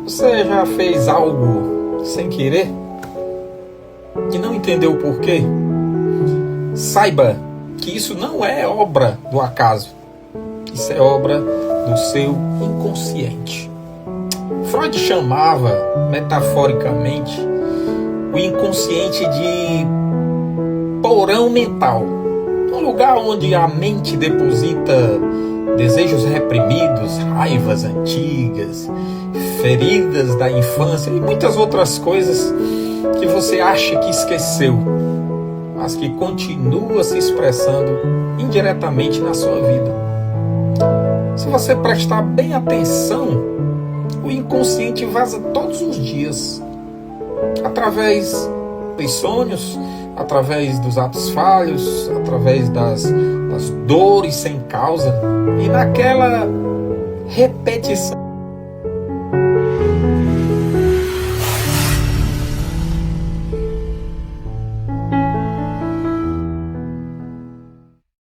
Você já fez algo sem querer e não entendeu o porquê? Saiba que isso não é obra do acaso. Isso é obra do seu inconsciente. Freud chamava, metaforicamente, o inconsciente de porão mental. Um lugar onde a mente deposita desejos reprimidos, raivas antigas, feridas da infância e muitas outras coisas que você acha que esqueceu, mas que continua se expressando indiretamente na sua vida. Se você prestar bem atenção, o inconsciente vaza todos os dias, através dos sonhos, através dos atos falhos, através das dores sem causa, e naquela repetição